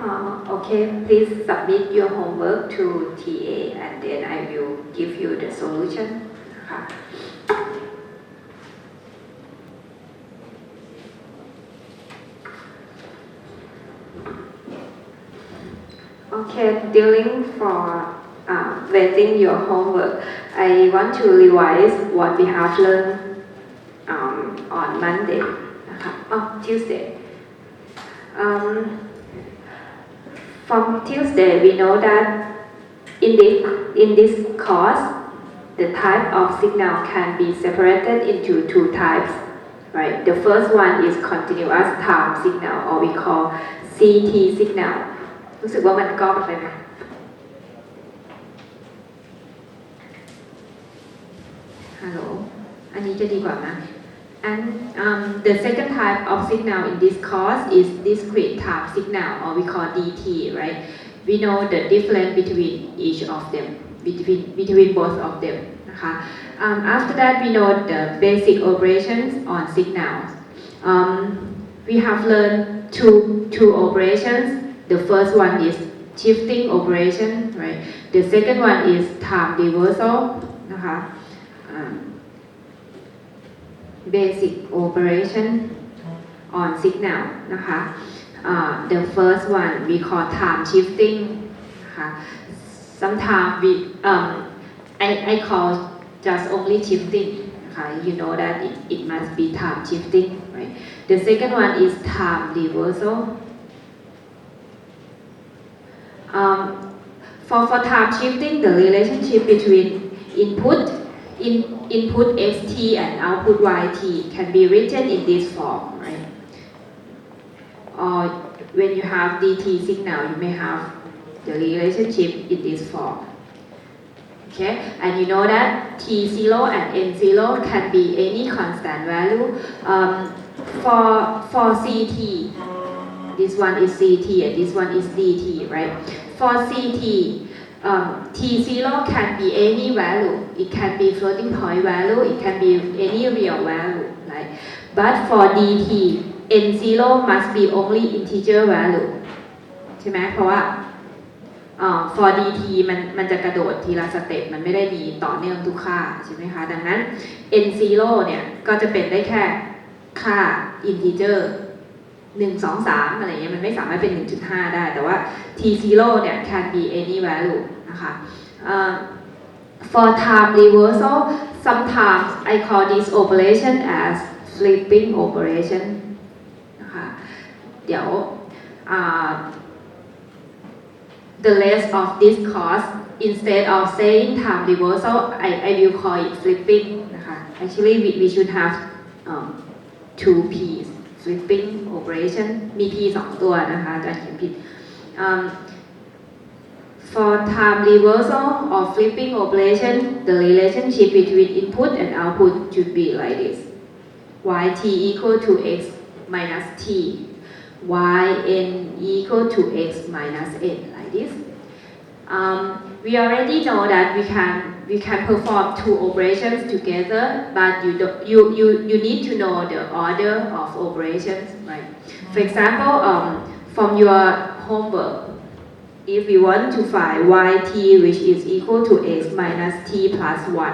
Okay, please submit your homework to TA and then I will give you the solution ค่ะ Okay, dealing for waiting your homework, I want to revise what we have learned on Monday นะคะ Tuesday. From Tuesday, we know that in this course, the type of signal can be separated into two types, right? The first one is continuous time signal, or we call CT signal. รู้สึกว่ามันก้อนไปไหมฮัลโหลอันนี้จะดีกว่าไหม And the second type of signal in this course is discrete time signal, or we call DT, right? We know the difference between each of them, between both of them. After that, we know the basic operations on signals. We have learned two operations. The first one is shifting operation, right? The second one is time reversal. Basic operation on signal นะคะ The first one we call time shifting นะคะ Sometimes we I call just only shifting นะคะ You know that it must be time shifting, right? The second one is time reversal. For time shifting, the relationship between input xt and output yt can be written in this form, right? Or when you have dt signal, you may have the relationship in this form. Okay, and you know that t0 and n0 can be any constant value. For ct, this one is ct and this one is dt, right? For ct, T0 can be any value. It can be floating point value. It can be any real value, right? But for dt, n0 must be only integer value. ใช่ไหมเพราะว่าfor dt มันจะกระโดดทีละสเต็ปมันไม่ได้มีต่อเนื่องทุกค่าใช่ไหมคะดังนั้น n0 เนี่ยก็จะเป็นได้แค่ค่า integer 1 2 3 อะไรเงี้ยมันไม่สามารถเป็น 1.5 ได้แต่ว่า t0 เนี่ย can be any value นะคะ For time reversal sometimes I call this operation as flipping operation นะคะเดี๋ยวthe rest of this course instead of saying time reversal I will call it flipping นะคะ Actually we should have two p's flipping operation มี p 2 ตัวนะคะอาจารย์เขียนผิด For time reversal or flipping operation the relationship between input and output should be like this yt equal to x minus t yn equal to x minus n like this. We already know that we can perform two operations together, but you need to know the order of operations, right? For example, from your homework, if we want to find yt which is equal to x minus t plus 1,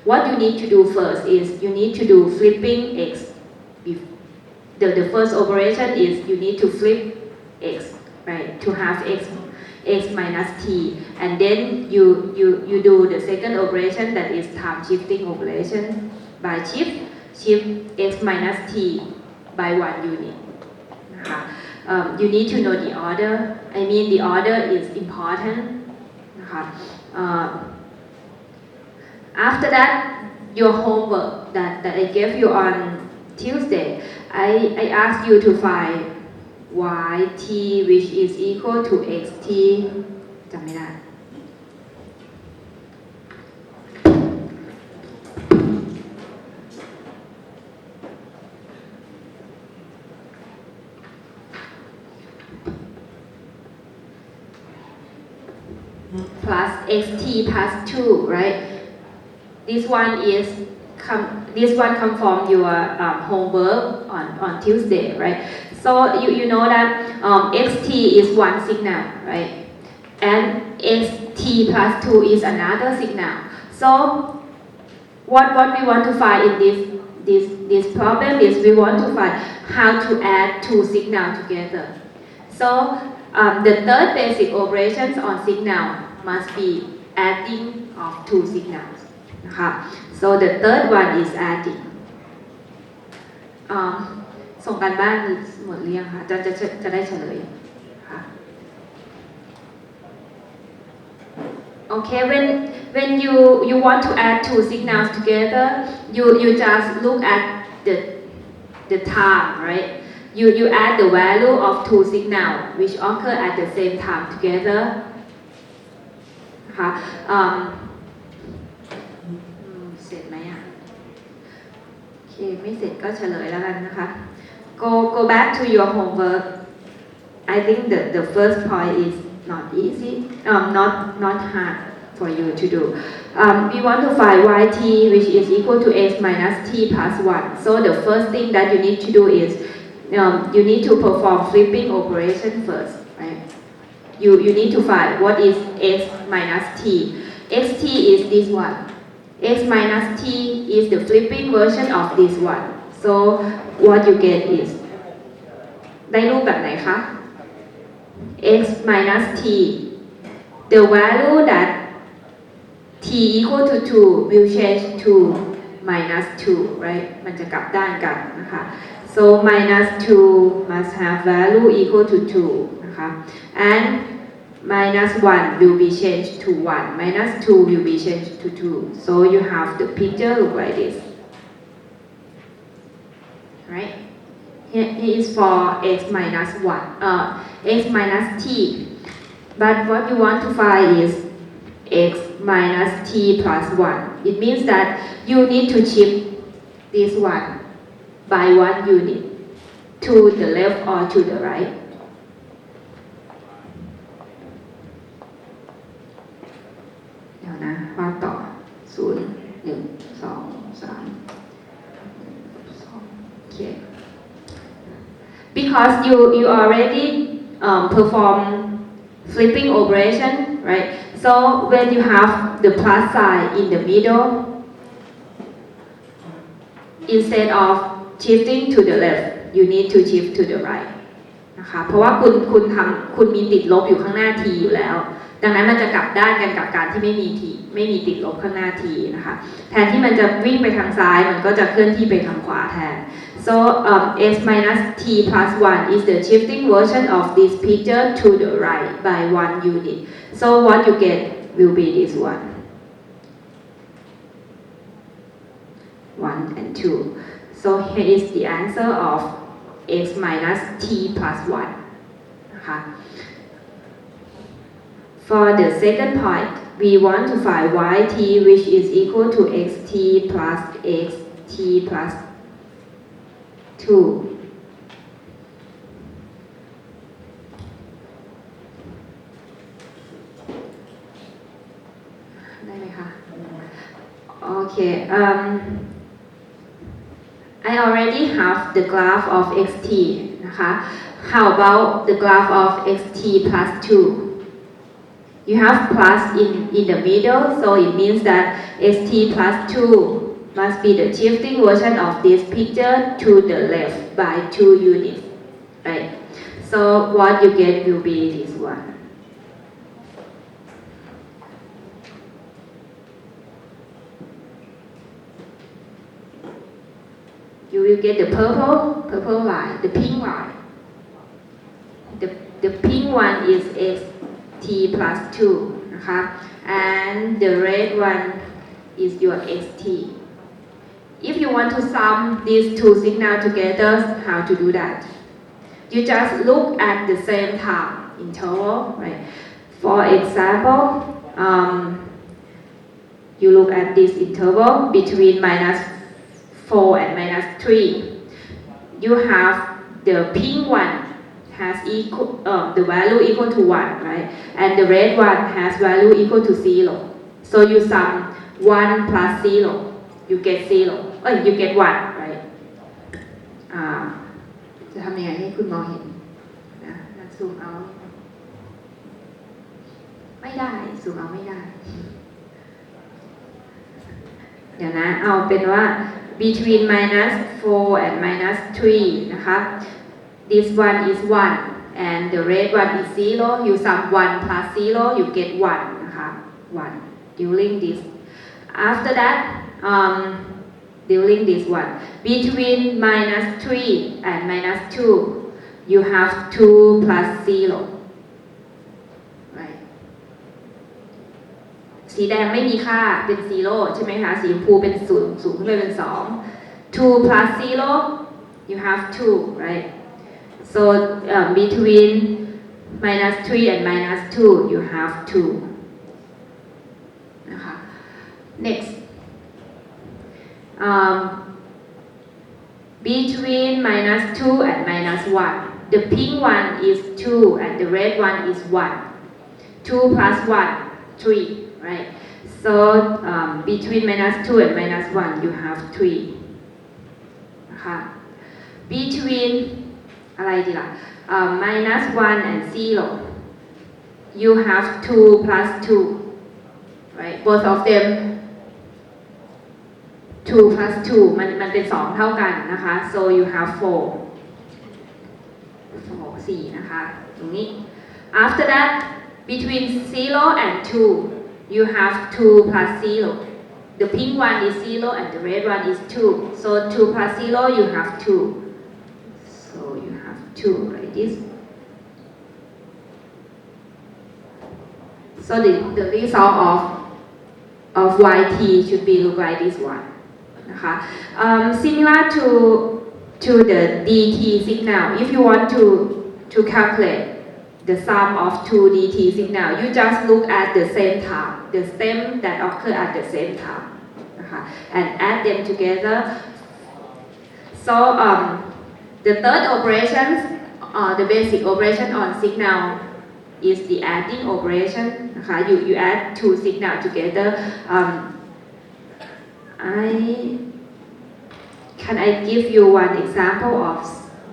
what you need to do first is you need to do flipping x. The first operation is you need to flip x, right? To have x minus t, and then you do the second operation that is time shifting operation by shift x minus t by 1 unit. You need to know the order. I mean the order is important. After that, your homework that I gave you on Tuesday, I asked you to find yt which is equal to xt จำไม่ได้ plus xt plus 2, right? This one come from your homework on on Tuesday, right? So you know that xt is one signal, right? And xt plus 2 is another signal. So what we want to find in this problem is we want to find how to add two signals together. So the third basic operations on signal must be adding of two signals. So the third one is adding. ส่งการบ้านหมดหรือยังคะจะได้เฉลยค่ะ Okay, when you want to add two signals together, you just look at the time, right? You add the value of two signals which occur at the same time together. ค่ะเสร็จไหมอ่ะโอเคไม่เสร็จก็เฉลยแล้วกันนะคะ Go back to your homework. I think the first point is not easy, not hard for you to do. We want to find yt which is equal to x minus t plus 1. So the first thing that you need to do is you need to perform flipping operation first, right? You need to find what is x minus t. xt is this one. X minus t is the flipping version of this one. So what you get is ได้รูปแบบไหนคะ x minus t. The value that t equal to 2 will change to minus 2, right? มันจะกลับด้านกันนะคะ So minus 2 must have value equal to 2 นะคะ and minus 1 will be changed to 1. Minus 2 will be changed to 2. So you have the picture look like this. Right? Here is for x minus 1, x minus t. But what you want to find is x minus t plus 1. It means that you need to shift this one by 1 unit to the left or to the right. เดี๋ยวนะวาดต่อ 0 1 2 3 Okay. Because you already perform flipping operation, right? So when you have the plus sign in the middle, instead of shifting to the left, you need to shift to the right. นะคะเพราะว่าคุณมีติดลบอยู่ข้างหน้า t อยู่แล้วดังนั้นมันจะกลับด้านกันกับการที่ไม่มีติดลบข้างหน้า t นะคะแทนที่มันจะวิ่งไปทางซ้ายมันก็จะเคลื่อนที่ไปทางขวาแทน So x minus t plus 1 is the shifting version of this picture to the right by 1 unit. So what you get will be this one. 1 and 2. So here is the answer of x minus t plus 1. นะคะ For the second point, we want to find yt which is equal to xt plus xt plus 2. ได้ไหมคะ Okay. I already have the graph of xt นะคะ How about the graph of xt plus 2? You have plus in the middle, so it means that xt plus 2 must be the shifting version of this picture to the left by 2 units, right? So what you get will be this one. You will get the purple line, the pink line. The pink one is xt plus 2,นะคะ and the red one is your xt. If you want to sum these two signals together, how to do that? You just look at the same time interval, right? For example, you look at this interval between minus 4 and minus 3. You have the pink one has the value equal to 1, right? And the red one has value equal to 0. So you sum 1 plus 0, you get 0. You get 1, right? ทำยังไงให้คุณมองเห็นนะซูมเอาไม่ได้ซูมเอาไม่ได้เดี๋ยวนะเอาเป็นว่า between minus 4 and minus 3 นะคะ this one is 1 and the red one is 0 you sum 1 plus 0 you get 1 นะคะ 1 during this after that during this one between minus 3 and minus 2 you have 2 plus 0 right สีแดงไม่มีค่าเป็น 0 ใช่ไหมคะสีชมพูเป็น0สูงขึ้นไปเป็น 2 2 plus 0 you have 2 right so between minus 3 and minus 2 you have 2 นะคะ next between minus 2 and minus 1 the pink one is 2 and the red one is 1 2 plus 1 3 right so between minus 2 and minus 1 you have 3 นะคะ between อะไรดีล่ะminus 1 and 0 you have 2 plus 2 right both of them 2 plus 2 มันเป็น 2 เท่ากันนะคะ so you have 4 นะคะตรงนี้ after that between 0 and 2 you have 2 plus 0 the pink one is 0 and the red one is 2 so 2 plus 0 you have 2 so you have 2 like this so the result of yt should be look like this oneนะคะsimilar to the dt signal if you want to calculate the sum of two dt signal you just look at the same time the stem that occur at the same time นะคะ and add them together so the third operation the basic operation on signal is the adding operation นะคะ you add two signal together Can I give you one example of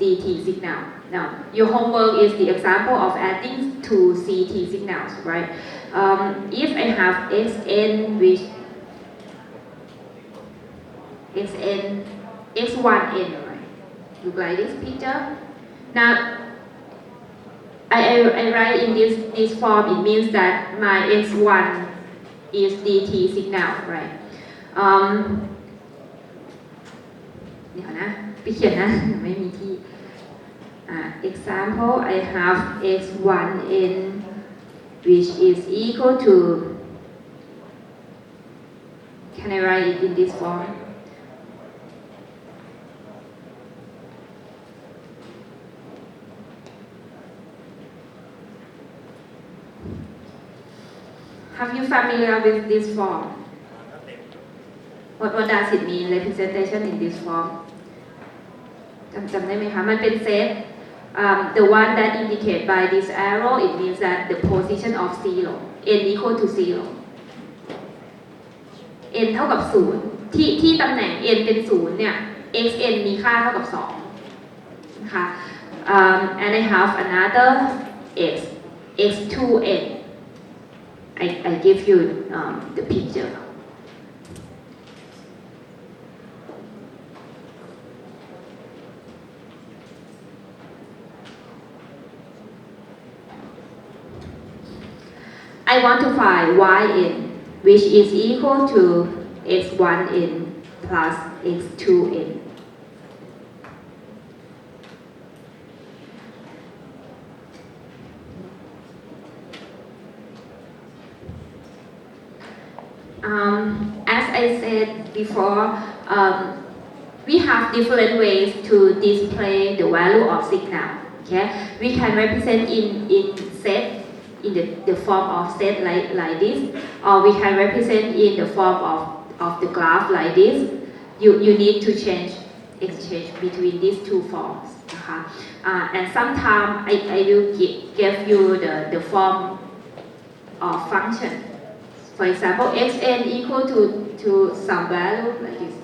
DT signal? Now, your homework is the example of adding two CT signals, right? If I have xn which x1n, right? Look like this picture. Now, I write in this form. It means that my x1 is DT signal, right? เดี๋ยวนะไปเขียนนะไม่มีที่example I have x1n which is equal to can I write it in this form have you familiar with this form What does it mean representation in this form จำได้ไหมคะมันเป็นเซต the one that indicate by this arrow it means that the position of 0 n equal to 0 n เท่ากับ0ที่ตำแหน่ง n เป็น0เนี่ย xn มีค่าเท่ากับ2นะคะ and I have another x2n I give you the picture I want to find yn which is equal to x1n plus x2n. As I said before, we have different ways to display the value of signal. Okay, we can represent in set. In the form of set like this, or we can represent in the form of the graph like this. You need to exchange between these two forms. And sometimes I will give you the form of function. For example, xn equal to some value like this.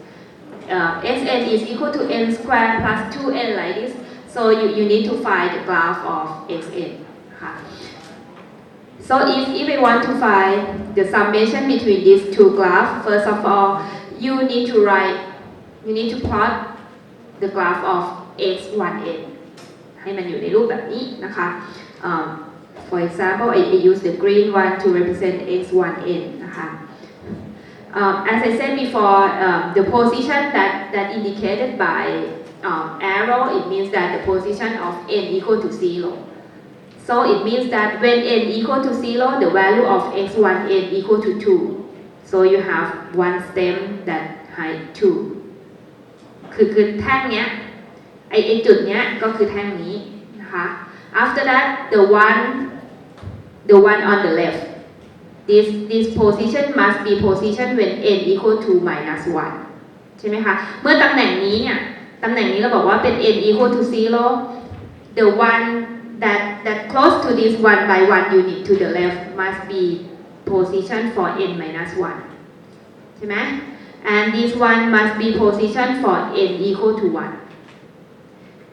Xn is equal to n squared plus 2n like this. so you need to find the graph of xn ค่ะ so if I want to find the summation between these two graphs first of all you need to plot the graph of x1n ให้มันอยู่ในรูปแบบนี้นะคะ for example I use the green one to represent x1n นะคะ as I said before the position that indicated by arrow it means that the position of n equal to 0 so it means that when n equal to 0 the value of x1n equal to 2 so you have one stem that height 2คือแท่งเนี้ยไอจุดเนี้ยก็คือแท่งนี้นะคะ after that the one on the left this position must be position when n equal to minus 1ใช่ไหมคะเมื่อตำแหน่งนี้เนี่ยตำแหน่งนี้เราบอกว่าเป็น n equal to 0 the one that close to this 1 by 1 unit to the left must be position for n minus 1ใช่ไหม and this one must be position for n equal to 1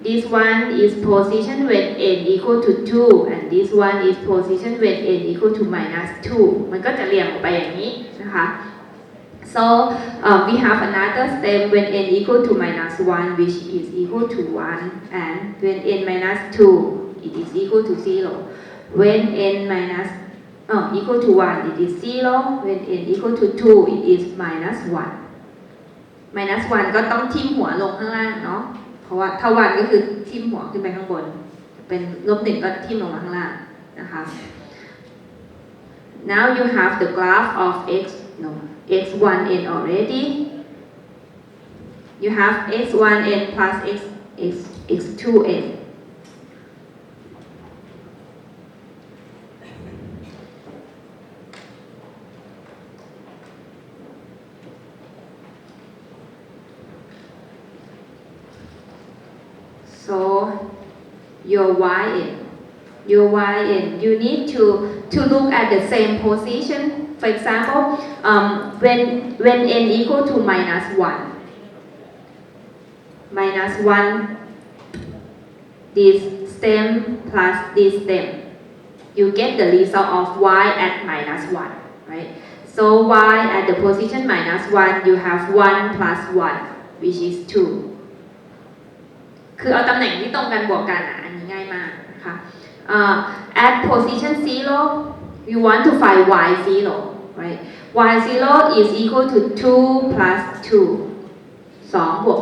this one is position when n equal to 2 and this one is position when n equal to minus 2 มันก็จะเรียงออกไปอย่างนี้นะคะ so we have another step when n equal to minus 1 which is equal to 1 and when n minus 2 it is equal to 0 when n minus equal to 1 it is 0 when n equal to 2 it is minus 1 minus 1 ก็ต้องทิ่มหัวลงข้างล่างเนาะเพราะว่าถ้า 1 ก็คือทิ่มหัวขึ้นไปข้างบนเป็นลบ 1 ก็ทิ่มลงมาข้างล่างนะคะ now you have the graph of x1n already you have x1n plus x2n so your yn you need to look at the same position for example when n equal to minus 1 this stem plus this stem you get the result of y at minus 1 right so y at the position minus 1 you have 1 plus 1 which is 2คือเอาตำแหน่งที่ตรงกันบวกกันอันนี้ง่ายมากนะคะ at position 0 you want to find y 0 right y 0 is equal to 2 plus 2 2 บวก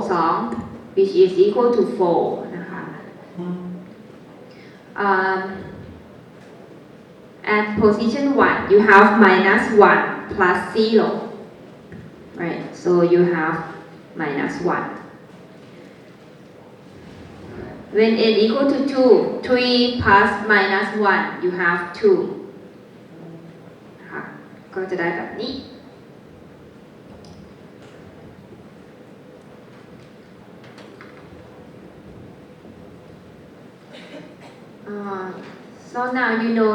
2 which is equal to 4 นะคะ at position 1 you have minus 1 plus 0 right so you have minus 1 when n equal to 2 3 plus minus 1 you have 2 นะคะก็จะได้แบบนี้ so now you know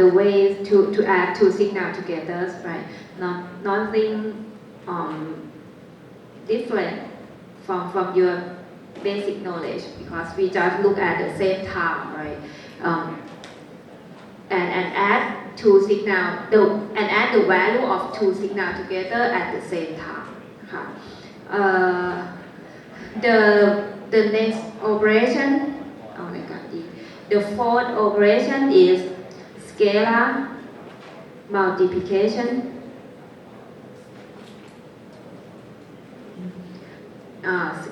the ways to add two signals together right nothing different from your basic knowledge because we just look at the same time, right? And add two signal and add the value of two signal together at the same time. The next operation, the fourth operation is scalar multiplication.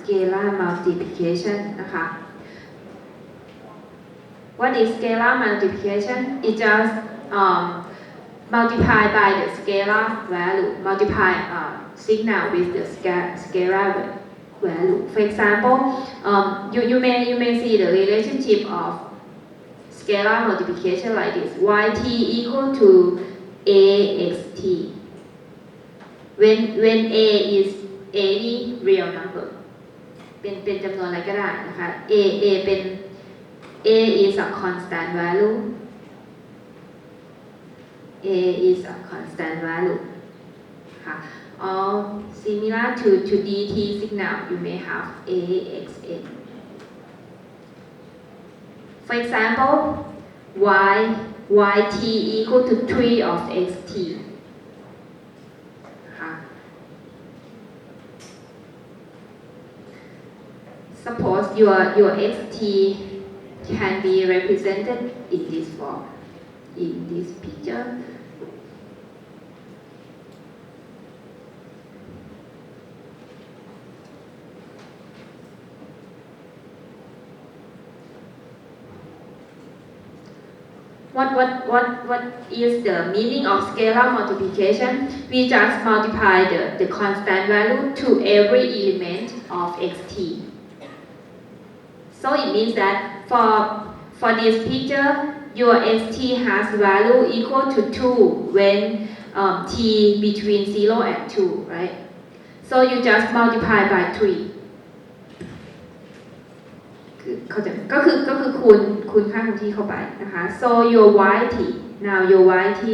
Scalar multiplication นะคะ What is scalar multiplication? It just multiply by the scalar value, multiply signal with the scalar value. For example, you may see the relationship of scalar multiplication like this: yt equal to axt. When a is any real number เป็นจำนวนอะไรก็ได้นะคะ a เป็น a is a constant value a is a constant value ค่ะ or similar to dt signal you may have axn For example, yt equal to 3 of xt นะคะ Suppose your xt can be represented in this form, in this picture. What is the meaning of scalar multiplication? We just multiply the constant value to every element of xt. So it means that for this picture, your xt has value equal to 2 when t between 0 and 2, right? So you just multiply by 3. ก็คือคูณค่าคงที่เข้าไปนะคะ so your yt now your yt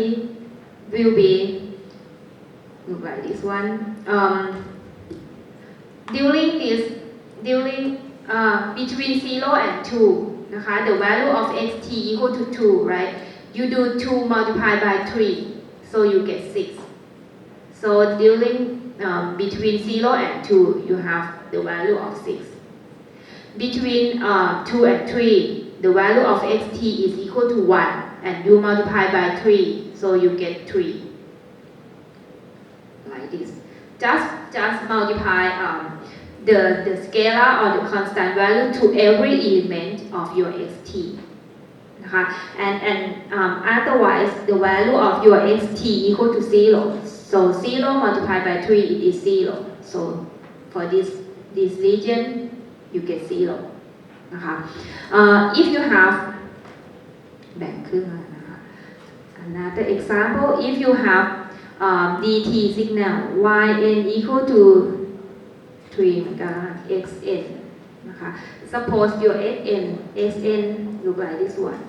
will be look like this one during between 0 and 2 นะคะ the value of xt equal to 2, right? You do 2 multiplied by 3, so you get 6. So during between 0 and 2, you have the value of 6. Between 2 and 3, the value of xt is equal to 1, and you multiply by 3, so you get 3. Like this. Just multiply the scalar or the constant value to every element of your xt. And otherwise, the value of your xt equal to 0. So 0 multiplied by 3 it is 0. So for this region, you get 0 นะคะ if you have แบ่งครึ่งนะคะ another example if you have dt signal yn equal to 3 เหมือนกัน xn นะคะ suppose your sn look like this one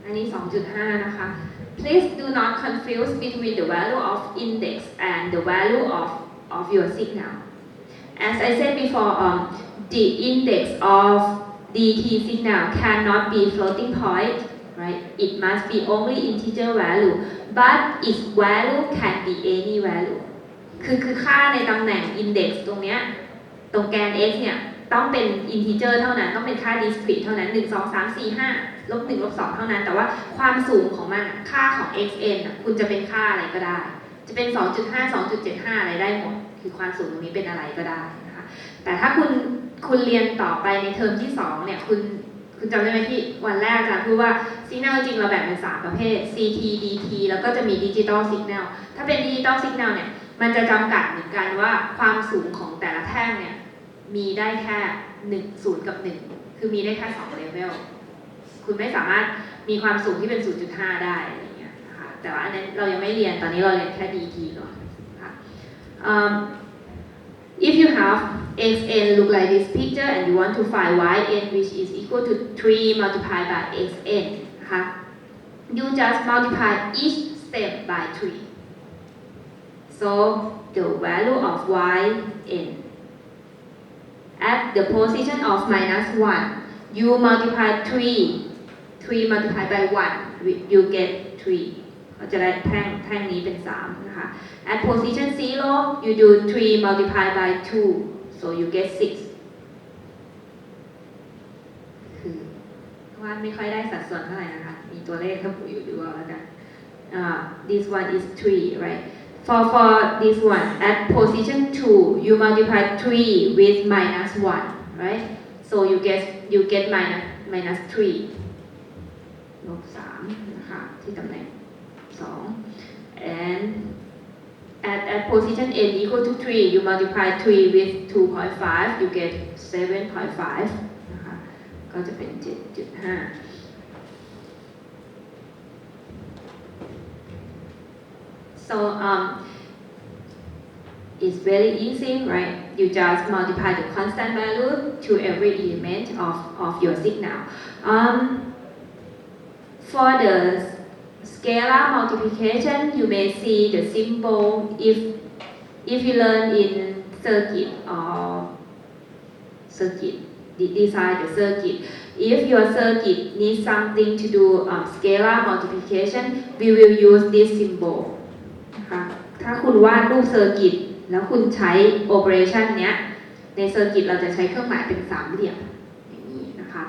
อันนี้ 2.5 นะคะ Please do not confuse between the value of index and the value of your signal. As I said before, the index of dt signal cannot be floating point, right? It must be only integer value, but its value can be any value. คือค่าในตำแหน่ง index ตรงเนี้ยตรงแกน x เนี่ยต้องเป็น integer เท่านั้นต้องเป็นค่า discrete เท่านั้น1 2 3 4 5ลบ1ลบ2เท่านั้นแต่ว่าความสูงของมันค่าของ xn คุณจะเป็นค่าอะไรก็ได้จะเป็น 2.5 2.75 อะไรได้หมดคือความสูงตรงนี้เป็นอะไรก็ได้นะคะแต่ถ้าคุณเรียนต่อไปในเทอมที่2เนี่ยคุณจำได้ไหมที่วันแรกอาจารย์พูดว่า signal จริงเราแบ่งเป็น3ประเภท CT DT แล้วก็จะมี digital signal ถ้าเป็น digital signal เนี่ยมันจะจำกัดเหมือนกันว่าความสูงของแต่ละแท่งเนี่ยมีได้แค่0กับ1คือมีได้แค่2 level คุณไม่สามารถมีความสูงที่เป็น 0.5 ได้อะไรอย่างเงี้ยนะคะแต่ว่าอันนั้นเรายังไม่เรียนตอนนี้เราเรียนแค่ DT ก่อนนะคะ If you have xn look like this picture and you want to find yn which is equal to 3 multiplied by xn นะคะ you just multiply each step by 3 so the value of yn at the position of -1 you multiply 3 multiplied by 1 you get 3เราจะได้แท่งนี้เป็น3นะคะ at position 0 you do 3 multiplied by 2 so you get 6คือวาดไม่ค่อยได้สัดส่วนเท่าไหร่นะคะมีตัวเลขระบุอยู่ดูเอาแล้วกัน this one is 3 right for this one at position 2 you multiply 3 with -1 right so you get minus 3 ลบ 3 นะคะที่ตำแหน่ง 2 and at position n equal to 3 you multiply 3 with 2.5 you get 7.5 นะคะ ก็จะเป็น 7.5 so it's very easy, right? You just multiply the constant value to every element of your signal. For the scalar multiplication, you may see the symbol if you learn in circuit or design the circuit. If your circuit needs something to do scalar multiplication, we will use this symbol. นะคะถ้าคุณวาดรูปเซอร์กิตแล้วคุณใช้ operation เนี้ยในเซอร์กิตเราจะใช้เครื่องหมายเป็นสามเหลี่ยมอย่างนี้นะคะ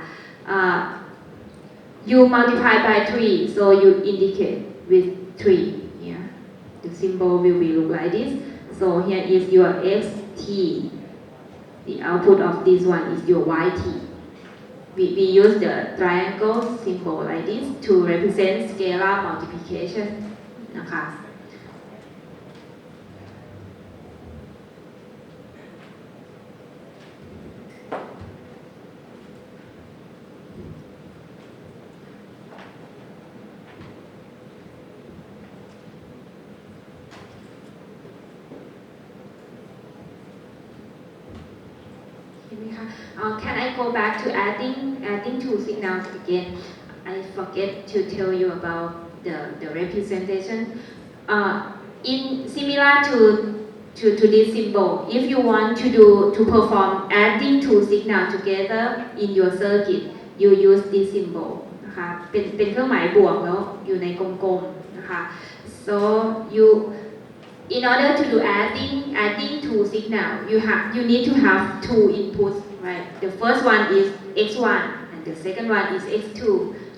you multiply by 3 so you indicate with 3 here the symbol will be look like this so here is your xt the output of this one is your yt we use the triangle symbol like this to represent scalar multiplication นะคะ Can I go back to adding two signals again? I forget to tell you about the representation. In similar to this symbol, if you want to perform adding two signals together in your circuit, you use this symbol นะคะเป็นเครื่องหมายบวกแล้วอยู่ในกลมๆนะคะ so in order to do adding two signal, you need to have two inputs, right? The first one is x1 and the second one is x2.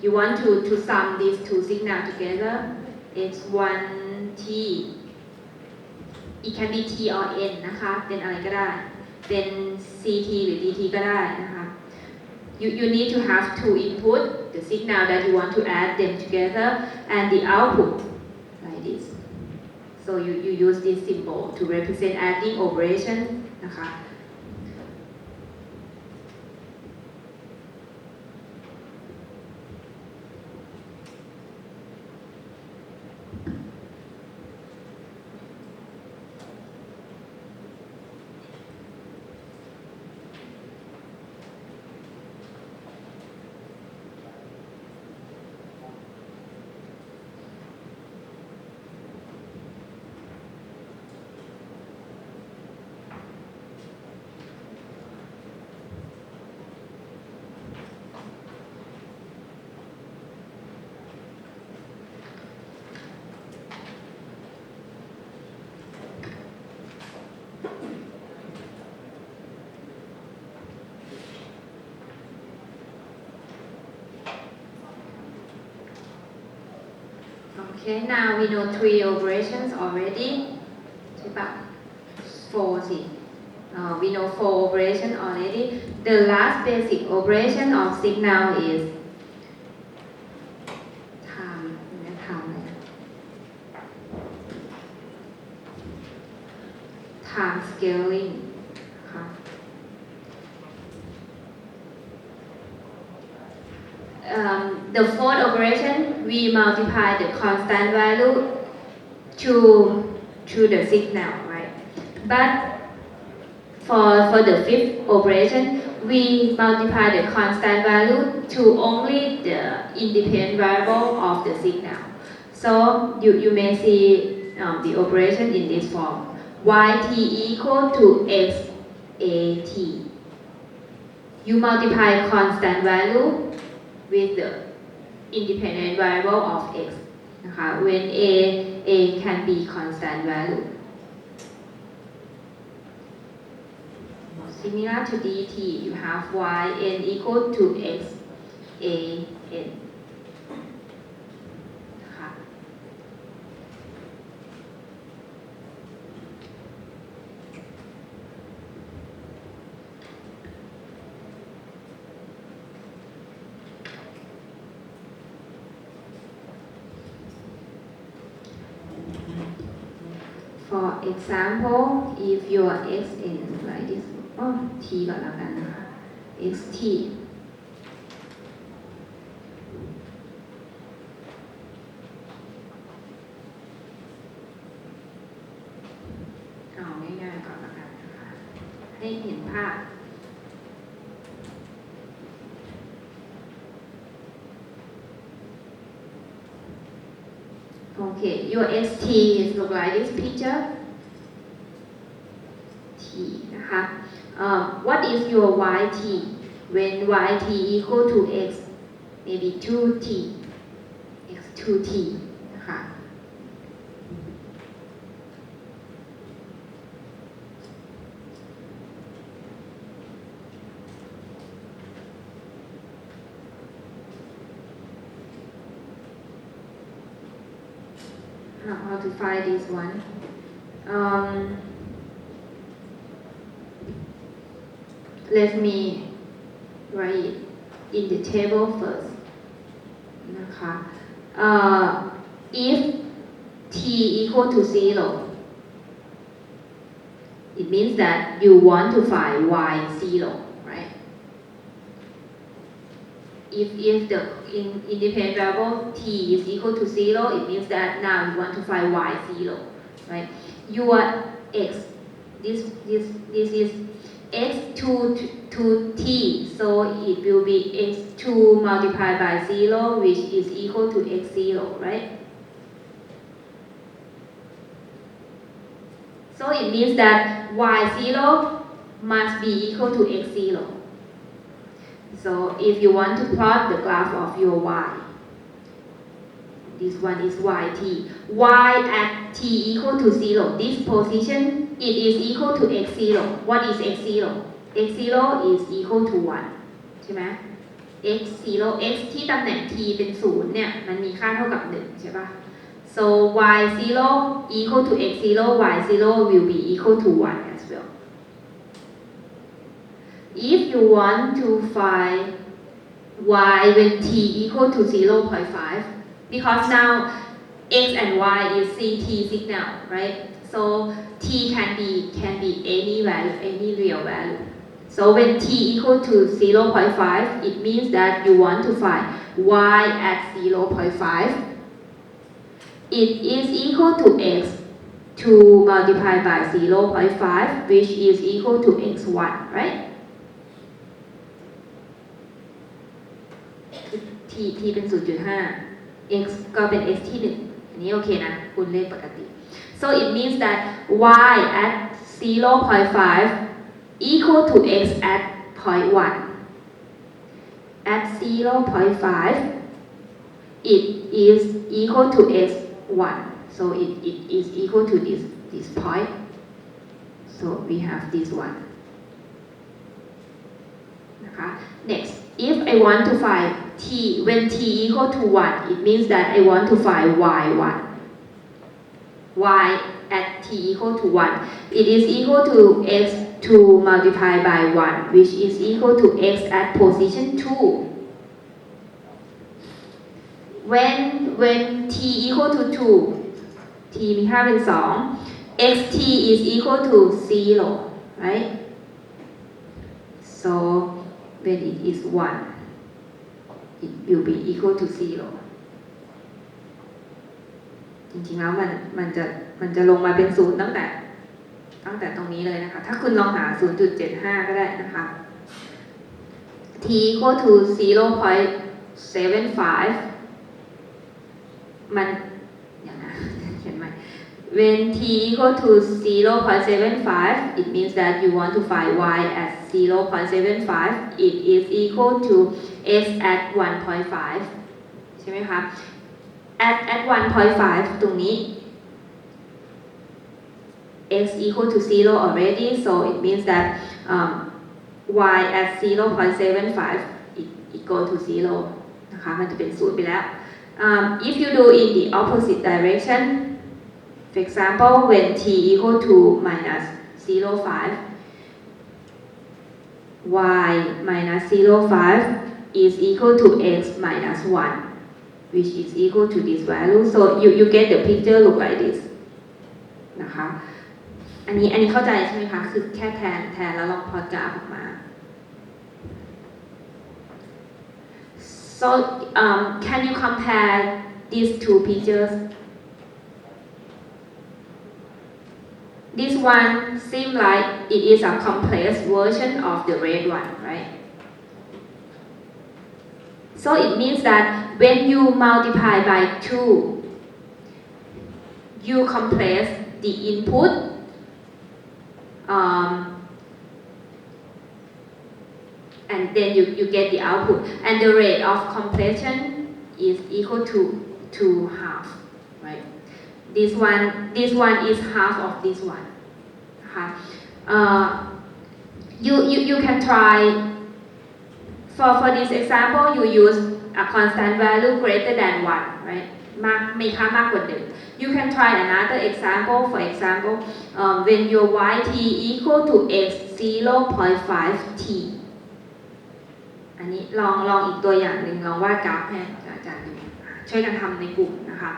You want to sum these two signal together, x1 t. It can be t or n นะคะเป็นอะไรก็ได้เป็น ct หรือ dt ก็ได้นะคะ You need to have two input, the signal that you want to add them together, and the output like this. So you use this symbol to represent adding operation นะคะ Okay, now we know three operations already. ใช่ปะ four สิ we know four operations already. The last basic operation of signal is time scaling. The fourth operation, we multiply the constant value to the signal, right? But for the fifth operation, we multiply the constant value to only the independent variable of the signal. So you may see the operation in this form: yt equal to xat. You multiply constant value with the independent variable of x นะคะ when a can be constant value. Similar to dt, you have yn equal to x a n นะคะ For example, if your x n like this, t ก่อนแล้วกันนะคะ xt ภาพ Okay, your ST is look like this picture. T นะคะ What is your YT when YT equal to X maybe 2T X 2T นะคะ How to find this one? Let me write it in the table first. นะคะ If t equal to 0, it means that you want to find y 0, right? If the independent variable t is equal to 0, it means that now you want to find y 0, right? Your x, this is x to t, so it will be x2 multiplied by 0, which is equal to x0, right? So it means that y0 must be equal to x0. So if you want to plot the graph of your y, this one is yt. Y at t equal to 0. This position, it is equal to x0. What is x0? x0 is equal to 1 ใช่ไหม x0 x ที่ตำแหน่ง t เป็น0เนี่ยมันมีค่าเท่ากับ1ใช่ปะ so y0 equal to x0, y0 will be equal to 1 as well. If you want to find y when t equal to 0.5, because now x and y is ct signal, right? So t can be any value, any real value. So when t equal to 0.5, it means that you want to find y at 0.5. It is equal to x 2 multiplied by 0.5, which is equal to x1, right? t เป็น 0.5 x ก็เป็น x ที่ 1 อันนี้โอเคนะคูณเลขปกติ so it means that y at 0.5 equal to x at 0.1 at 0.5 it is equal to x1, so it is equal to this point, so we have this one นะคะ next if I want to find t when t equal to 1, it means that I want to find y1. Y at t equal to 1, it is equal to x2 multiplied by 1, which is equal to x at position 2. When t equal to 2, t มีค่าเป็น2, xt is equal to 0, right? So when it is 1, it will be equal to 0. จริงๆแล้วมันจะลงมาเป็น0ตั้งแต่ตรงนี้เลยนะคะถ้าคุณลองหา 0.75 ก็ได้นะคะ t equal to 0.75 มันอย่างนะเขียนใหม่ when t equal to 0.75, it means that you want to find y at 0.75. It is equal to x at 1.5 ใช่ไหมคะ at 1.5 ตรงนี้ x equal to 0 already, so it means that y at 0.75 it go to 0 นะคะมันจะเป็น0ไปแล้ว if you do in the opposite direction, for example when t equal to minus 0.5, y minus 0.5 is equal to x minus 1, which is equal to this value, so you get the picture look like this นะคะอันนี้เข้าใจใช่ไหมคะคือแค่แทนแล้วลองพอดกราฟออกมา so can you compare these two pictures? This one seems like it is a complex version of the red one, right? So it means that when you multiply by 2, you compress the input and then you get the output, and the rate of compression is equal to half, right? This one is half of this one. You can try. For this example, you use a constant value greater than 1, right? มีค่ามากกว่า 1. You can try another example. For example, when your yt equal to x 0.5 t อันนี้ลองอีกตัวอย่างหนึ่งลองวาดกราฟให้อาจารย์ดูช่วยกันทำในกลุ่มนะคะ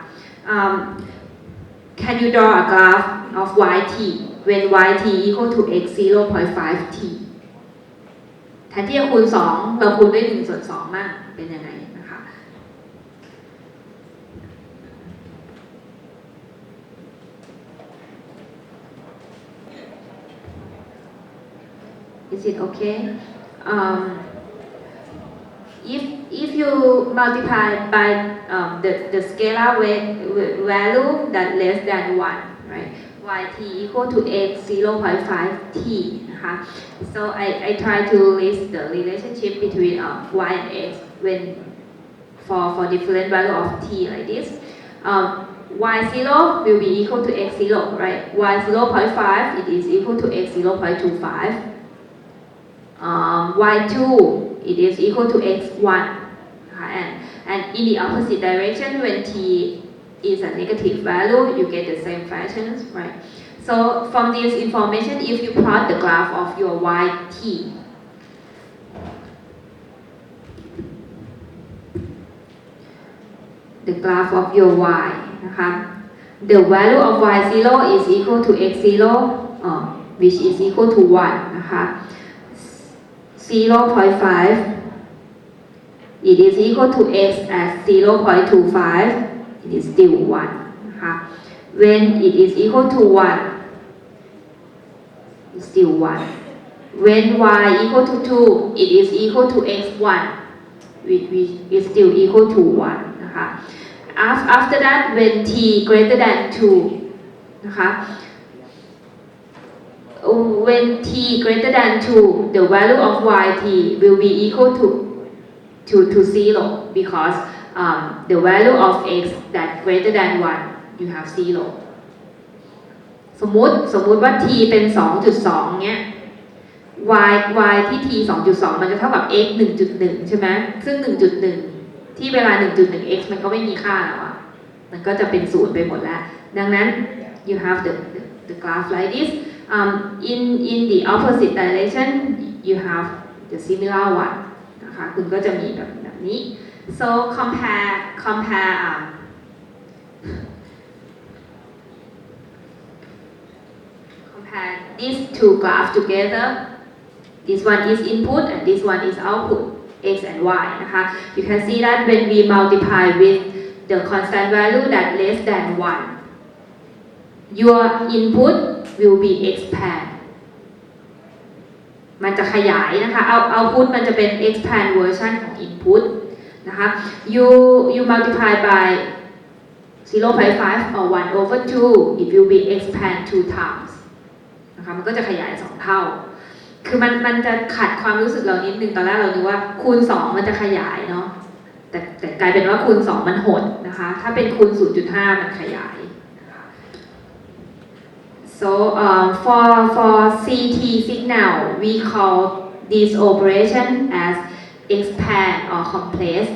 Can you draw a graph of yt when yt equal to x 0.5 t แทนที่จะคูณ 2 เราคูณด้วย 1/2 มากเป็นยังไงนะคะ Is it okay? If you multiply by the scalar value that less than 1, right? Yt equal to x 0.5 t. So I try to list the relationship between y and x when for different value of t like this. Y0 will be equal to x0, right? Y 0.5 it is equal to x 0.25. Y2 it is equal to x1, and in the opposite direction when t is a negative value you get the same fractions, right? So from this information, if you plot the graph of your yt, the graph of your y, the value of y0 is equal to x0, which is equal to 1, 0.5, it is equal to x at 0.25, it is still 1. When it is equal to 1, it's still 1. When y equal to 2, it is equal to x1, which is still equal to 1. After that, when t greater than 2, when t greater than 2, the value of yt will be equal to 0 because the value of x that greater than 1 you have 0. สมมุติว่า t เป็น 2.2 เนี้ย y ที่ t 2.2 มันจะเท่ากับ x 1.1 ใช่ไหมซึ่ง 1.1 ที่เวลา 1.1 x มันก็ไม่มีค่าแล้วอ่ะมันก็จะเป็น0ไปหมดแล้วดังนั้น you have the graph like this. In the opposite direction you have the similar one นะคะคุณก็จะมีแบบนี้ so compare these two graphs together. This one is input and this one is output, x and y นะคะ you can see that when we multiply with the constant value that less than 1, your input will be expand มันจะขยายนะคะ output มันจะเป็น expand version ของ input นะคะ you multiply by 0.5 or 1/2 it will be expand 2 times นะคะมันก็จะขยาย2เท่าคือมันจะขัดความรู้สึกเรานิดนึงตอนแรกเราคิดว่าคูณ2มันจะขยายเนาะแต่กลายเป็นว่าคูณ2มันหดนะคะถ้าเป็นคูณ 0.5 มันขยายSo for CT signal, we call this operation as expand or compress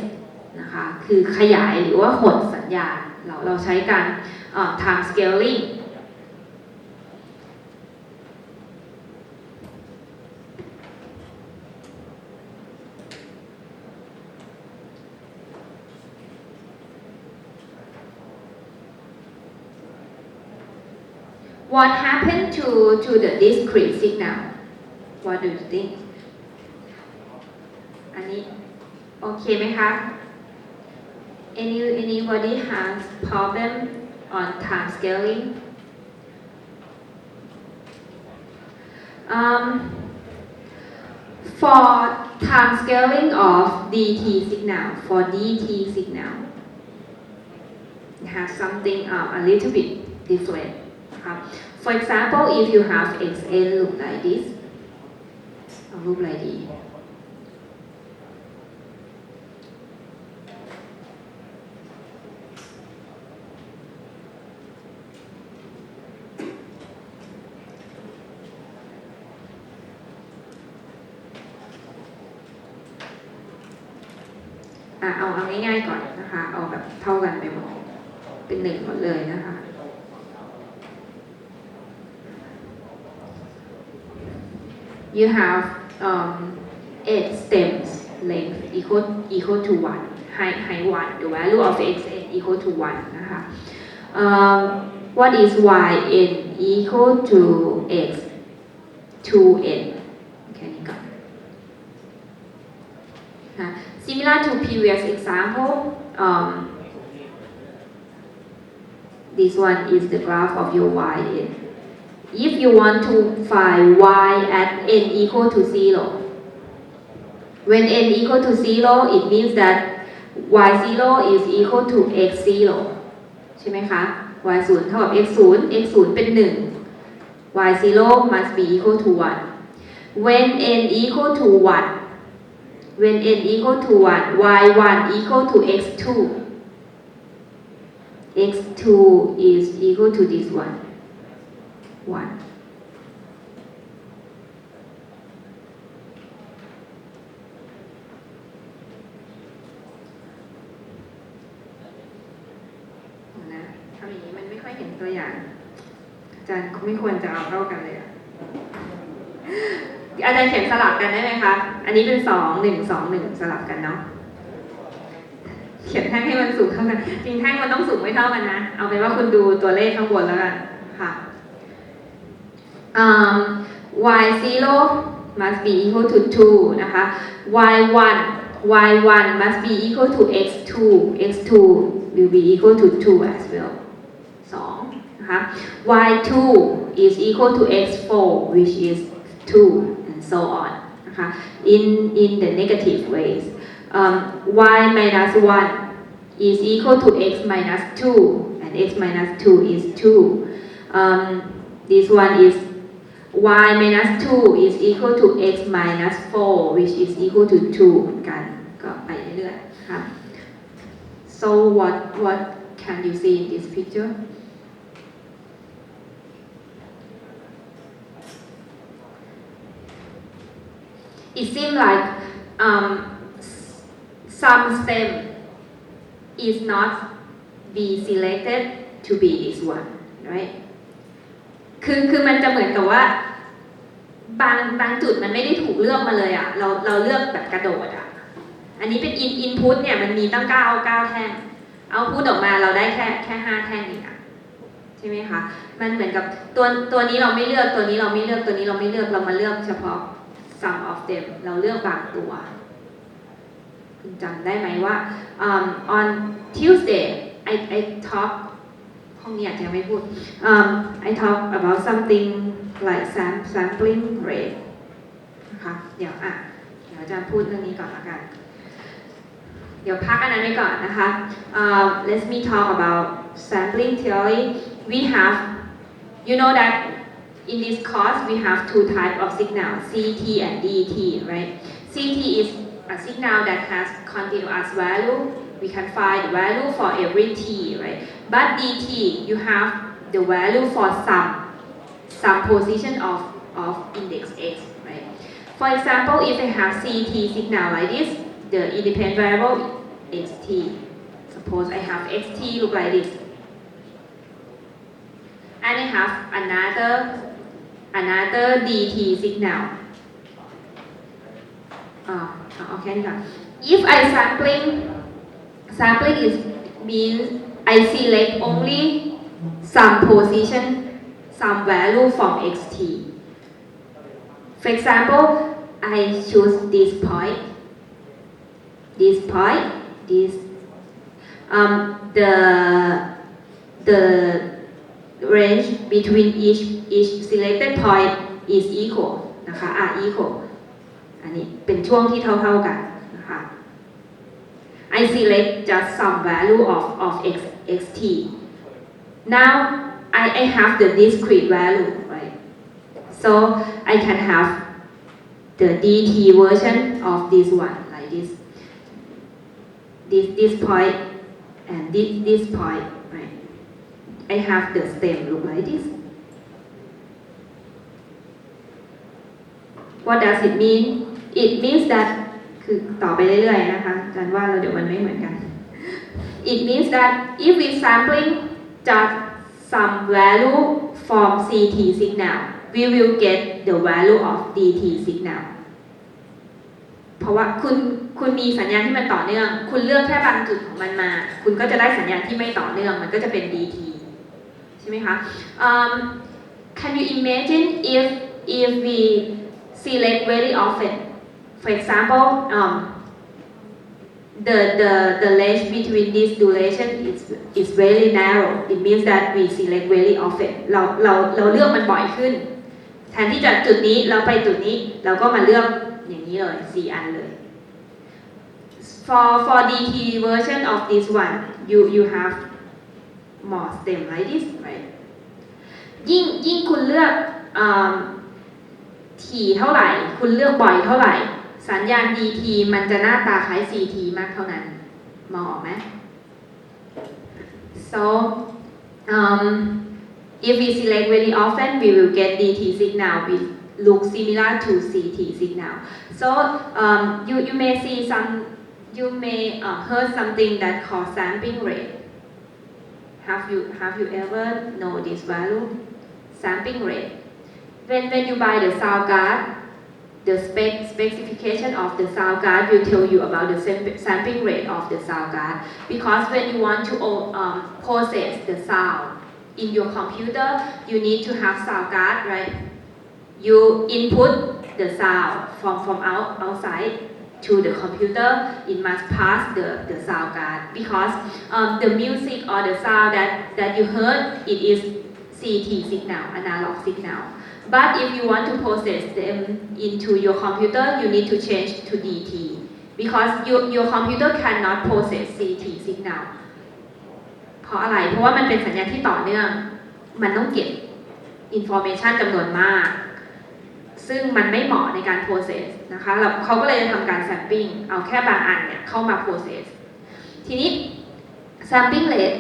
นะคะคือขยายหรือว่าหดสัญญาณเราใช้การ time scaling. What happened to the discrete signal? What do you think? อันนี้โอเคไหมคะ Anybody has problem on time scaling? For time scaling of DT signal, have something a little bit different. For example, if you have xn look like this, look like this.เอาง่ายๆก่อนนะคะเอาแบบเท่ากันไปหมดเป็นหนึ่งหมดเลยนะคะ You have 8 stems length equal to 1 height 1 the value of xn equal to 1นะคะ What is yn equal to x 2n แค่นี้ก่อนนะ Similar to previous example, this one is the graph of your yn. If you want to find y at n equal to 0, when n equal to 0, it means that y0 is equal to x0 ใช่ไหมคะ y0 เท่ากับ x0 x0 เป็น 1 y0 must be equal to 1 when n equal to 1When n equal to 1, y1 equal to x2. x2 is equal to this one, 1.นะทำอย่างนี้มันไม่ค่อยเห็นตัวอย่างอาจารย์ไม่ควรจะเอาเท่ากันเลยอะอาจารย์เขียนสลับกันได้ไหมคะ อันนี้เป็น2 1 2 1สลับกันเนาะ เขียนแท่งให้มันสูงเท่ากัน จริงแท่งมันต้องสูงไม่เท่ากันนะ เอาเป็นว่าคุณดูตัวเลขข้างบนแล้วกันค่ะ y0 must be equal to 2 นะคะ y1 must be equal to x2 will be equal to 2 as well 2 นะคะ y2 is equal to x4 which is 2 and so on นะคะ in the negative ways y minus 1 is equal to x minus 2 and x minus 2 is 2 this one is y minus 2 is equal to x minus 4 which is equal to 2 เหมือนกันก็ไปเรื่อยๆนะคะ so what can you see in this picture It seems like some stem is not be selected to be this one, right? คือมันจะเหมือนกับว่าบางจุดมันไม่ได้ถูกเลือกมาเลยอ่ะเราเลือกแบบกระโดดอ่ะอันนี้เป็น input เนี่ยมันมีตั้ง9แท่งเอาพูดออกมาเราได้แค่5แท่งเองอ่ะใช่ไหมคะมันเหมือนกับตัวนี้เราไม่เลือกตัวนี้เราไม่เลือกตัวนี้เราไม่เลือกเรามาเลือกเฉพาะsome of them เราเลือกบางตัวคุณจำได้ไหมว่า on Tuesday I talk ห้องนี้อาจจะไม่พูดI talk about something like sampling rate นะคะเดี๋ยวอาจารย์พูดเรื่องนี้ก่อนละกันเดี๋ยวพักอันนั้นไว้ก่อนนะคะ let me talk about sampling theory we have you know that In this course, we have 2 types of signal, CT and DT, right? CT is a signal that has continuous value. We can find the value for every t, right? But DT, you have the value for some position of index x, right? For example, if I have CT signal like this, the independent variable is xt. Suppose I have xt look like this. And I have another DT signal. Okay. If I sampling is means I select only some position, some value from xt. For example, I choose this point, the range between each selected point is equal นะคะ are equal อันนี้เป็นช่วงที่เท่ากันนะคะ I select just some value of xt now I have the discrete value right so I can have the dt version of this one like this point and this point right I have the stem look like this what does it mean it means that คือต่อไปเรื่อยๆนะคะอาจารย์ว่าเราเดี๋ยวมันไม่เหมือนกัน it means that if we sampling just some value from ct signal we will get the value of dt signal เพราะว่าคุณมีสัญญาณที่มันต่อเนื่องคุณเลือกแค่บางจุดของมันมาคุณก็จะได้สัญญาณที่ไม่ต่อเนื่องมันก็จะเป็น dt ใช่ไหมคะ can you imagine if we select very often for example the range between this duration is very narrow it means that we select very often เราเลือกมันบ่อยขึ้นแทนที่จะจุดนี้เราไปจุดนี้เราก็มาเลือกอย่างนี้เลย4อันเลย for dt version of this one you have more stem like this right ยิ่งคุณเลือกถี่เท่าไหร่คุณเลือกบ่อยเท่าไหร่สัญญาณ dt มันจะหน้าตาคล้าย ct มากเท่านั้นมองออกไหม so if we select very often we will get dt signal which look similar to ct signal so you may see you may heard something that called sampling rate have you ever know this value sampling rate when you buy the sound card the specification of the sound card will tell you about the sampling rate of the sound card because when you want to process the sound in your computer you need to have sound card right you input the sound from outside to the computer it must pass the sound card because the music or the sound that you heard it is CT signal analog signal but if you want to process them into your computer you need to change to DT because your computer cannot process CT signal เพราะอะไรเพราะว่ามันเป็นสัญญาณที่ต่อเนื่องมันต้องเก็บ information จำนวนมากซึ่งมันไม่เหมาะในการ process นะคะแล้วเขาก็เลยจะทำการ sampling เอาแค่บางอันเนี่ยเข้ามา process ทีนี้ sampling rate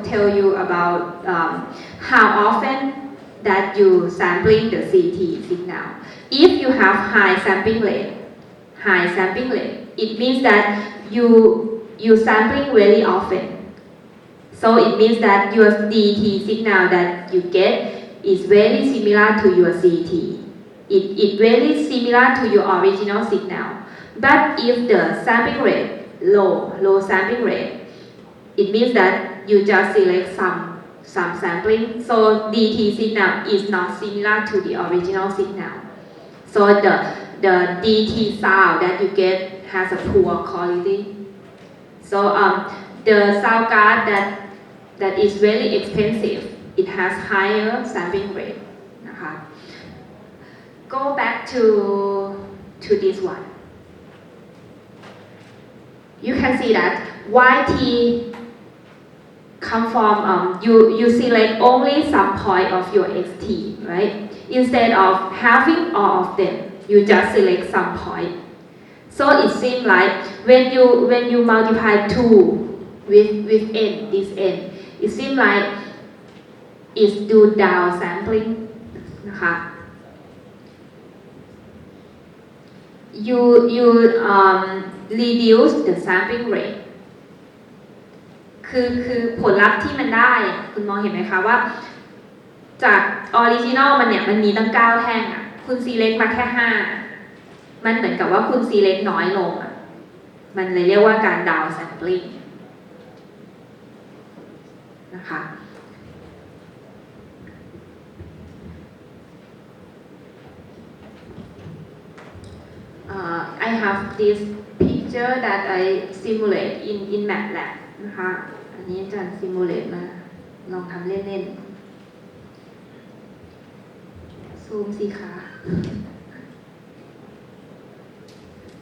tell you about how often that you sampling the CT signal if you have high sampling rate it means that you sampling very often so it means that your DT signal that you get is very similar to your CT it very similar to your original signal but if the sampling rate low sampling rate it means that you just select some sampling so DT signal is not similar to the original signal so the DT sound that you get has a poor quality so the sound card that is very expensive it has higher sampling rate นะคะ go back to this one you can see that YT come from you select only some point of your xt right instead of having all of them you just select some point so it seems like when you multiply 2 with n this n it seems like it's do down sampling นะคะ you reduce the sampling rate คือผลลัพธ์ที่มันได้คุณมองเห็นไหมคะว่าจากออริจินอลมันเนี่ยมันมีตั้ง9แท่งอ่ะคุณ select มาแค่5มันเหมือนกับว่าคุณ select น้อยลงอ่ะมันเลยเรียกว่าการ down sampling นะคะ I have this picture that I simulate in MATLAB นะคะอันนี้อาจารย์ simulate มาลองทำเล่นๆ ซูมสิคะ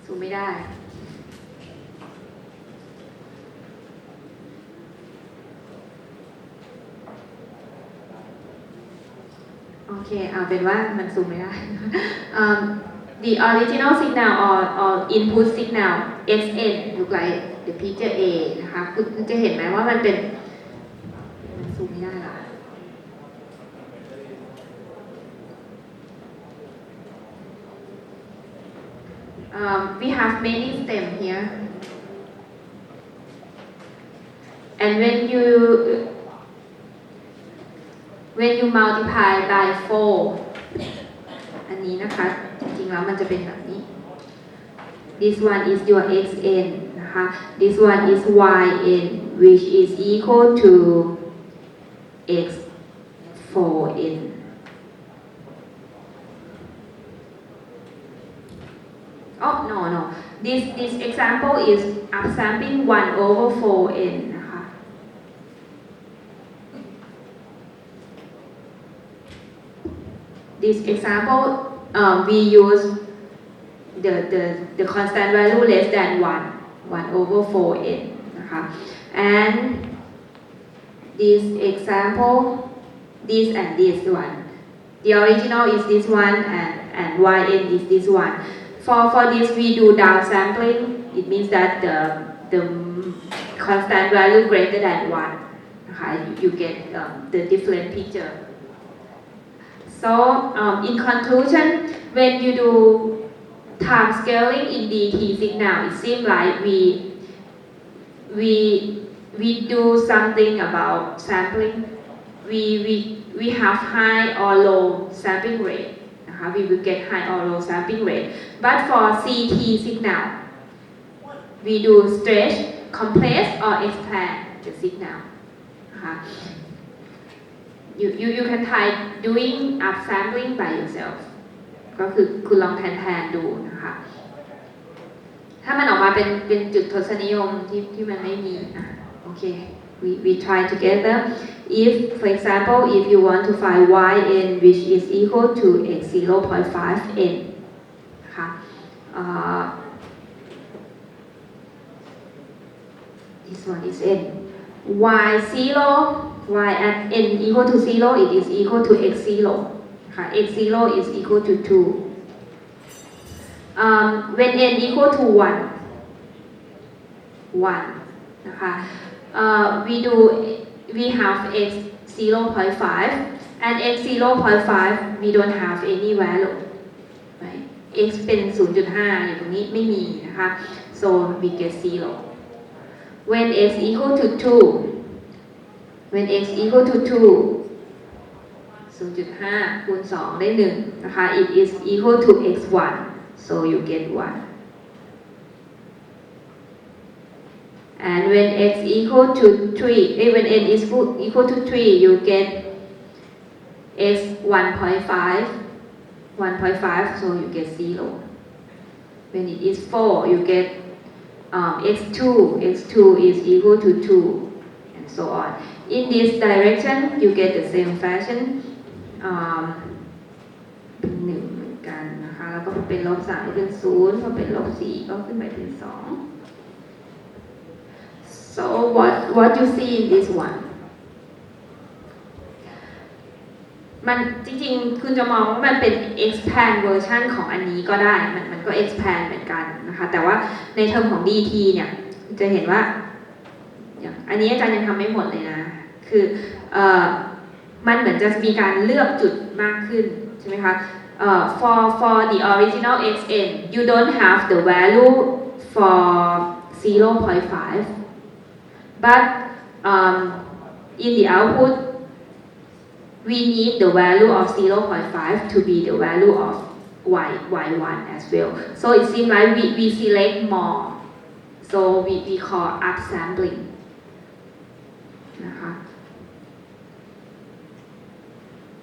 ซูมไม่ได้โอเคเอาเป็นว่ามันซูมไม่ได้ The original signal or input signal Xn look like the picture A นะคะคุณจะเห็นไหมว่ามันเป็นมันซูมไม่ได้ละwe have many stem here and when you multiply by 4 อันนี้นะคะจริงๆแล้วมันจะเป็นแบบนี้ this one is your xn นะคะ this one is yn which is equal to x 4n oh no this example is upsampling 1 over 4n นะคะ this example we use the constant value less than 1 over 4n นะคะ and this example this and this one the original is this one and yn is this one for this we do downsampling it means that the constant value greater than 1 นะคะ you get the different picture so in conclusion when you do time scaling in DT signal it seems like we do something about sampling we have high or low sampling rate we will get high or low sampling rate but for CT signal we do stretch compress or expand the signal you can try doing upsampling by yourself ก็คือคุณลองแทนดูนะคะถ้ามันออกมาเป็นจุดทศนิยมที่มันไม่มีโอเค we try together if for example if you want to find yn which is equal to x 0.5n นะคะthis one is n y 0 y at n equal to 0 it is equal to x 0 x 0 is equal to 2 when n equal to 1 นะคะ we have x 0.5 and x 0.5 we don't have any value right x เป็น 0.5 อยู่ตรงนี้ไม่มีนะคะ so we get 0 when x equal to 2 when x equal to 2 0.5 คูณ 2 ได้ 1 นะคะ it is equal to x1 so you get 1 and when x equal to 3 when n is equal to 3 you get x 1.5 so you get 0 when it is 4 you get x2 is equal to 2 and so on in this direction you get the same fashion เป็น1เหมือนกันนะคะแล้วก็เป็นลบ3เป็น0พอเป็นลบ4ก็ขึ้นไปเป็น2 so what you see in this one มันจริงๆคุณจะมองว่ามันเป็น expand version ของอันนี้ก็ได้มันก็ expand เหมือนกันนะคะแต่ว่าในเทอมของ DT เนี่ยจะเห็นว่าอย่างอันนี้อาจารย์ยังทำไม่หมดเลยนะคือมันเหมือนจะมีการเลือกจุดมากขึ้นใช่ไหมคะfor the original xn you don't have the value for 0.5 but in the output we need the value of 0.5 to be the value of y1 as well so it seems like we select more so we call upsampling นะคะ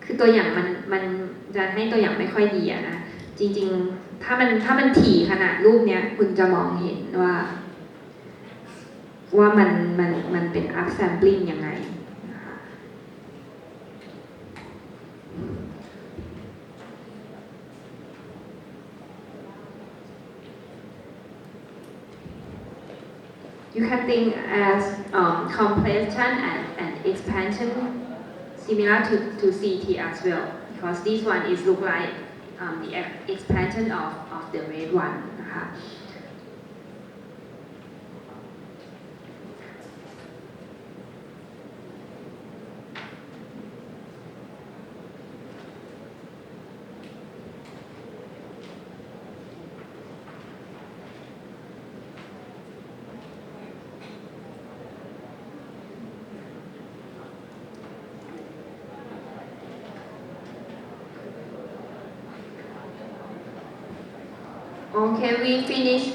คือตัวอย่างมันจะให้ตัวอย่างไม่ค่อยดีนะจริงๆถ้ามันถี่ขนาดรูปเนี้ยคุณจะมองเห็นว่ามันเป็น upsampling ยังไงนะคะ you can think as compression and expansion similar to CT as well because this one is look like the expansion of the red one นะคะ Okay, we finished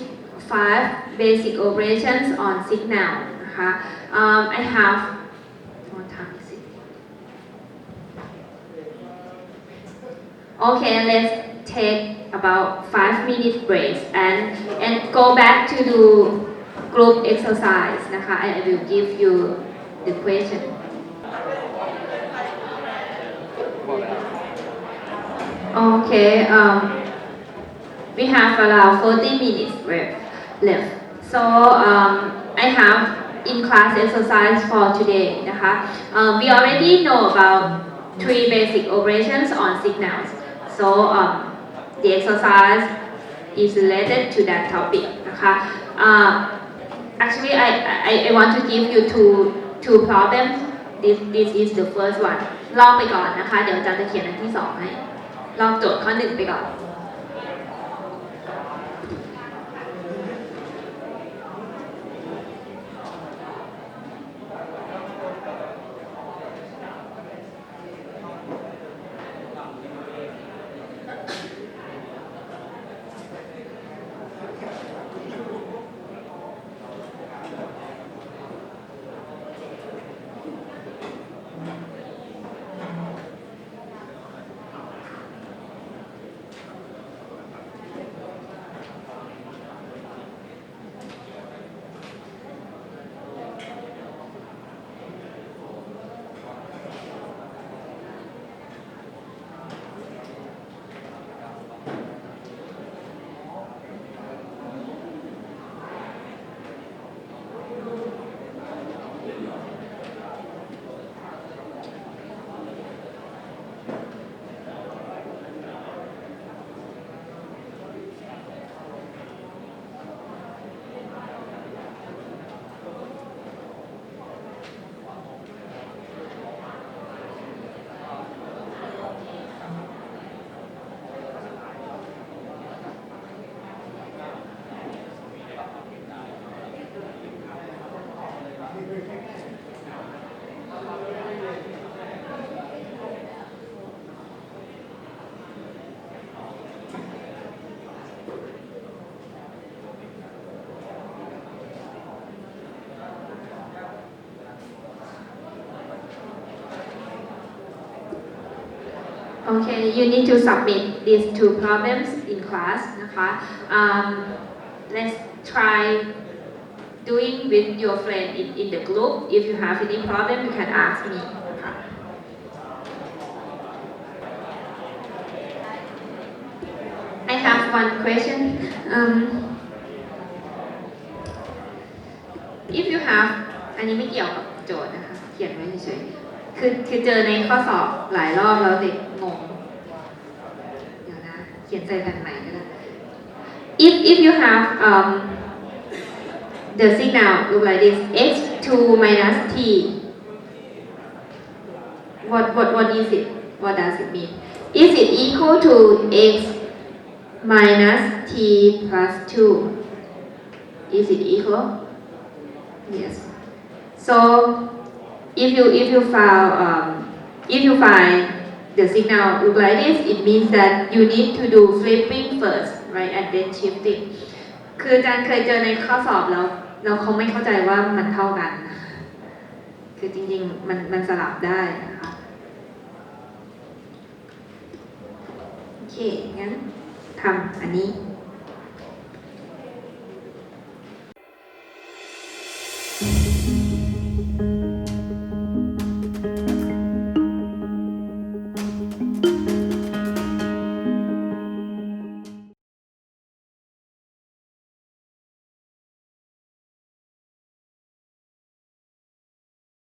5 basic operations on signal นะคะ I have what time is it? Okay, let's take about 5-minute breaks and go back to do group exercise นะคะ I will give you the question. Okay, we have around 40 minutes left. So I have in-class exercise for today นะคะ we already know about 3 basic operations on signals. So the exercise is related to that topic นะคะ actually I want to give you two problems. This is the first one ลอกไปก่อนนะคะ เดี๋ยวอาจารย์จะเขียนอันที่ 2 ให้ลอกโจทย์ข้อ 1 ไปก่อน Okay, you need to submit these 2 problems in class นะคะ let's try doing with your friend in the group. If you have any problem, you can ask me นะคะ I have one question. If you have อันนี้ไม่เกี่ยวกับโจทย์นะคะ เขียนไว้เฉยๆคือเจอในข้อสอบหลายรอบแล้วเด็กงง เดี๋ยวนะเขียนใส่แผ่นใหม่ก็ได้ if you have the signal look like this x2 minus t what is it? What does it mean? Is it equal to x minus t plus 2? Is it equal? Yes. So if you find the signal look like this, it means that you need to do flipping first, right, and then shifting. คืออาจารย์เคยเจอในข้อสอบแล้วเราคงไม่เข้าใจว่ามันเท่ากัน คือจริงๆมันสลับได้นะคะโอเคงั้นทำอันนี้